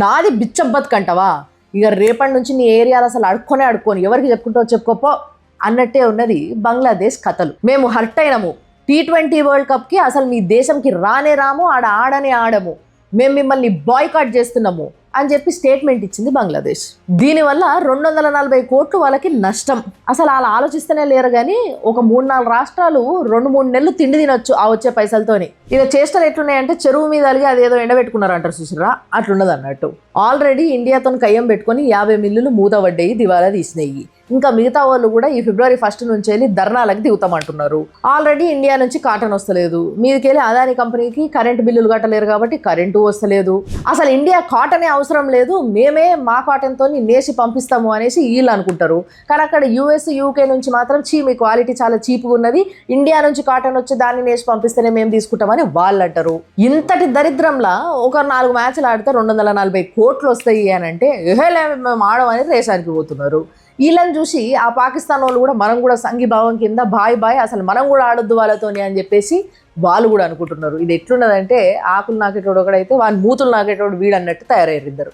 నాది బిచ్చం బతుకంటావా? ఇక రేపటి నుంచి నీ ఏరియాలో అసలు అడుక్కొని ఎవరికి చెప్పుకుంటావు చెప్పుకోపో అన్నట్టే ఉన్నది బంగ్లాదేశ్ కథలు. మేము హర్ట్ అయినాము, T20 వరల్డ్ కప్కి అసలు మీ దేశంకి రానే రాము, ఆడనే ఆడము, మేము మిమ్మల్ని బాయ్కాట్ చేస్తున్నాము అని చెప్పి స్టేట్మెంట్ ఇచ్చింది బంగ్లాదేశ్. దీనివల్ల 240 కోట్లు వాళ్ళకి నష్టం. అసలు అలా ఆలోచిస్తూనే లేరు కానీ ఒక 3-4 రాష్ట్రాలు 2-3 నెలలు తిండి తినొచ్చు ఆ వచ్చే పైసలతోని. ఇక చేష్టలు ఎట్లున్నాయంటే చెరువు మీద అలిగి అదేదో ఎండబెట్టుకున్నారు అంటారు చూసిరా, అట్లున్నది అన్నట్టు. ఆల్రెడీ ఇండియాతో కయ్యం పెట్టుకొని 50 మిల్లులు మూతబడ్డాయి, దివాలా తీసినాయి. ఇంకా మిగతా వాళ్ళు కూడా ఈ February 1 నుంచి వెళ్ళి ధర్నాలకు దిగుతామంటున్నారు. ఆల్రెడీ ఇండియా నుంచి కాటన్ వస్తలేదు, మీదకెళ్ళి అదాని కంపెనీకి కరెంటు బిల్లులు కట్టలేరు కాబట్టి కరెంటు వస్తలేదు. అసలు ఇండియా కాటనే అవసరం లేదు, మేమే మా కాటన్తో నేసి పంపిస్తాము అనేసి వీళ్ళు అనుకుంటారు. కానీ అక్కడ US UK నుంచి మాత్రం మీ క్వాలిటీ చాలా చీప్గా ఉన్నది, ఇండియా నుంచి కాటన్ వచ్చి దాన్ని నేసి పంపిస్తేనే మేము తీసుకుంటామని వాళ్ళు అంటారు. ఇంతటి దరిద్రంలా ఒక 4 మ్యాచ్లు ఆడితే 240 కోట్లు వస్తాయి అని అంటే మేము ఆడమని రేసానికి పోతున్నారు. వీళ్ళని చూసి ఆ పాకిస్తాన్ వాళ్ళు కూడా మనం కూడా సంఘీభావం కింద బాయ్ అసలు మనం కూడా ఆడొద్దు వాళ్ళతోని అని చెప్పేసి వాళ్ళు కూడా అనుకుంటున్నారు. ఇది ఎట్లున్నదంటే ఆకులు నాకేటోడు ఒకడైతే వాని మూతులు నాకేటోడు వీడు అన్నట్టు తయారయ్యారు ఇద్దరు.